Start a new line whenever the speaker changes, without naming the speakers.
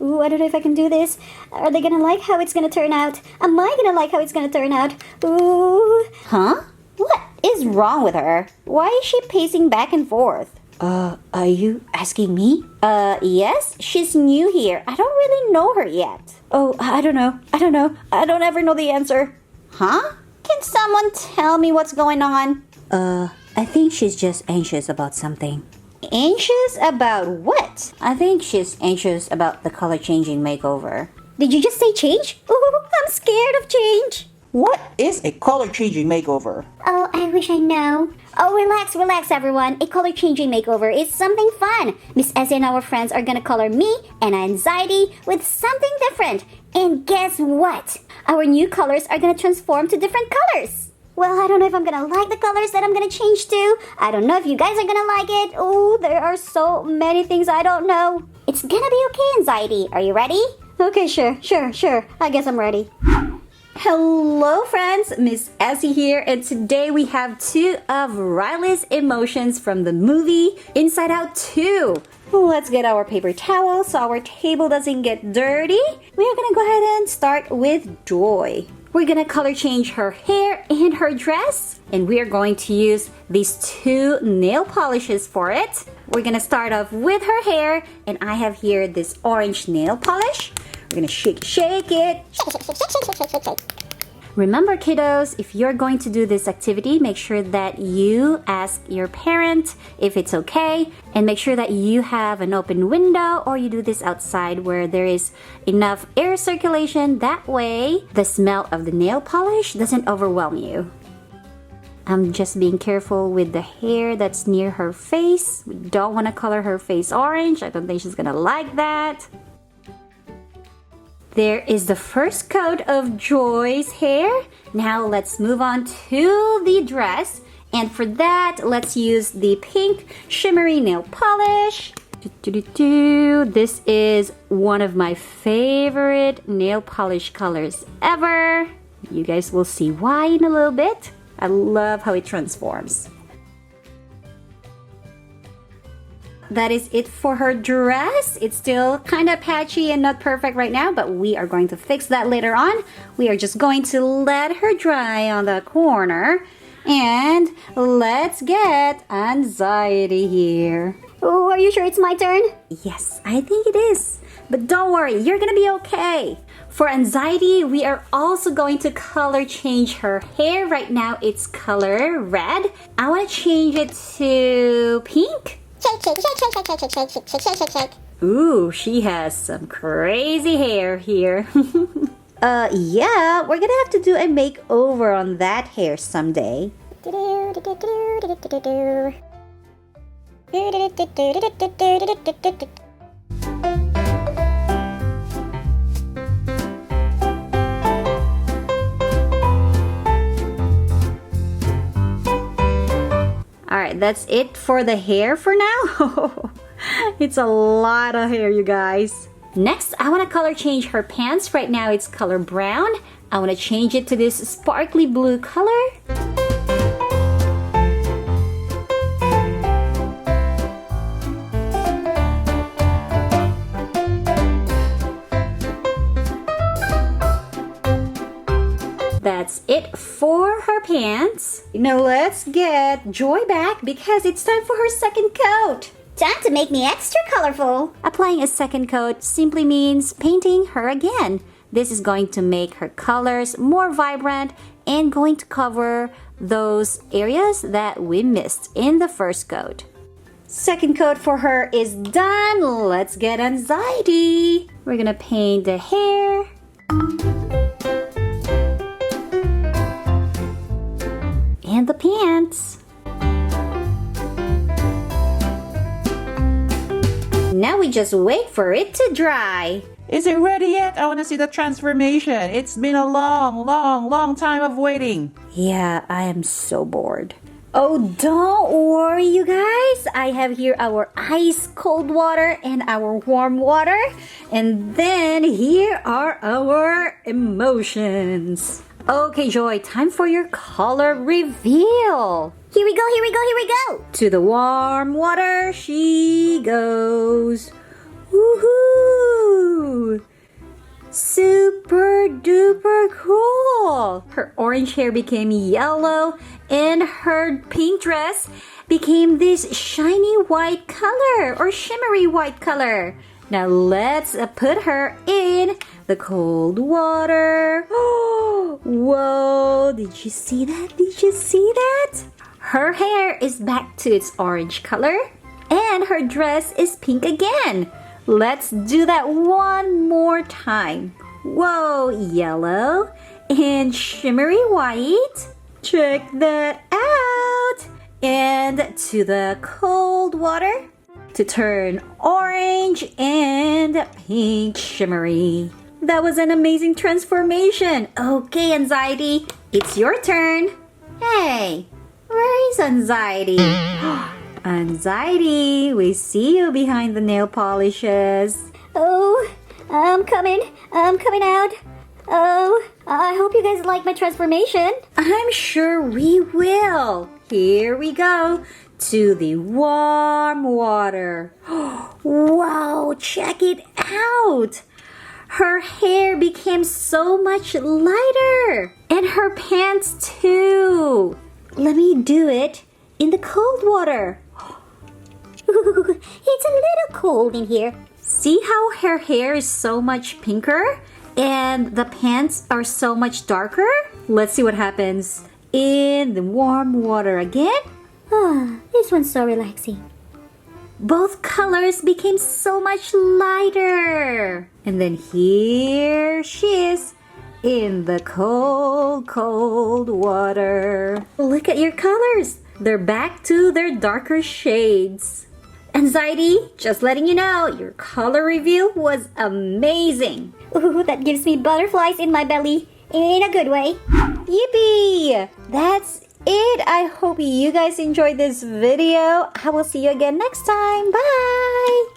Ooh, I don't know if I can do this. Are they gonna like how it's gonna turn out? Am I gonna like how it's gonna turn out? Ooh. Huh? What is wrong with her? Why is she pacing back and forth? Are you asking me? Yes, she's new here. I don't really know her yet. Oh, I don't know. I don't ever know the answer. Huh? Can someone tell me what's going on? I think she's just anxious about something. Anxious about what? I think she's anxious about the color changing makeover. Did you just say change? Ooh, I'm scared of change.
What is a color-changing makeover?
Oh, I wish I know. Oh, relax everyone. A color changing makeover is something fun. Miss Essie and our friends are gonna color me and Anxiety with something different. And guess what? Our new colors are gonna transform to different colors. Well, I don't know if I'm gonna like the colors that I'm gonna change to. I don't know if you guys are gonna like it. Oh, there are so many things I don't know. It's gonna be okay, Anxiety. Are you ready? Okay, sure. I guess I'm ready. Hello friends, Miss Essie here, and today we have two of Riley's emotions from the movie Inside Out 2. Let's get our paper towel so our table doesn't get dirty. We are gonna go ahead and start with Joy. We're gonna color change her hair and her dress, and we are going to use these two nail polishes for it. We're gonna start off with her hair, and I have here this orange nail polish. We're gonna shake it. Remember kiddos, if you're going to do this activity, make sure that you ask your parent if it's okay, and make sure that you have an open window or you do this outside where there is enough air circulation. That way, the smell of the nail polish doesn't overwhelm you. I'm just being careful with the hair that's near her face. We don't want to color her face orange. I don't think she's gonna like that. There is the first coat of Joy's hair. Now let's move on to the dress. And for that, let's use the pink shimmery nail polish. This is one of my favorite nail polish colors ever. You guys will see why in a little bit. I love how it transforms. That is it for her dress. It's still kind of patchy and not perfect right now, but we are going to fix that later on. We are just going to let her dry on the corner. And let's get Anxiety here. Oh, are you sure it's my turn? Yes, I think it is. But don't worry, you're gonna be okay. For Anxiety, we are also going to color change her hair. Right now, it's color red. I want to change it to pink. Ooh, she has some crazy hair here. Yeah, we're gonna have to do a makeover on that hair someday. Alright, that's it for the hair for now. It's a lot of hair, you guys. Next, I want to color change her pants. Right now it's color brown. I want to change it to this sparkly blue color. That's it for her pants. Now let's get Joy back because it's time for her second coat. Time to make me extra colorful. Applying a second coat simply means painting her again. This is going to make her colors more vibrant and going to cover those areas that we missed in the first coat. Second coat for her is done. Let's get Anxiety. We're gonna paint the hair. And the pants. Now we just wait for it to dry.
Is it ready yet? I want to see the transformation. It's been a long time of waiting.
Yeah, I am so bored. Oh, don't worry, you guys. I have here our ice cold water and our warm water. And then here are our emotions. Okay, Joy, time for your color reveal. Here we go. To the warm water she goes. Woohoo!
duper cool. Her orange hair became yellow and her pink dress became this shiny white color or shimmery white color. Now let's put her in the cold water. Oh, whoa, did you see that? Did you see that? Her hair is back to its orange color and her dress is pink again. Let's do that one more time. Whoa, yellow and shimmery white. Check that out. And to the cold water to turn orange and pink shimmery. That was an amazing transformation. Okay, Anxiety, it's your turn. Hey, where is Anxiety? Anxiety, we see you behind the nail polishes.
Oh, I'm coming out. Oh, I hope you guys like my transformation.
I'm sure we will. Here we go to the warm water. Wow, check it out. Her hair became so much lighter. And her pants too. Let me do it in the cold water.
It's a little cold in here.
See how her hair is so much pinker and the pants are so much darker? Let's see what happens in the warm water again.
Ah, this one's so relaxing.
Both colors became so much lighter. And then here she is in the cold, cold water. Look at your colors. They're back to their darker shades. Anxiety, just letting you know, your color reveal was amazing.
Ooh, that gives me butterflies in my belly. In a good way.
Yippee! That's it. I hope you guys enjoyed this video. I will see you again next time. Bye!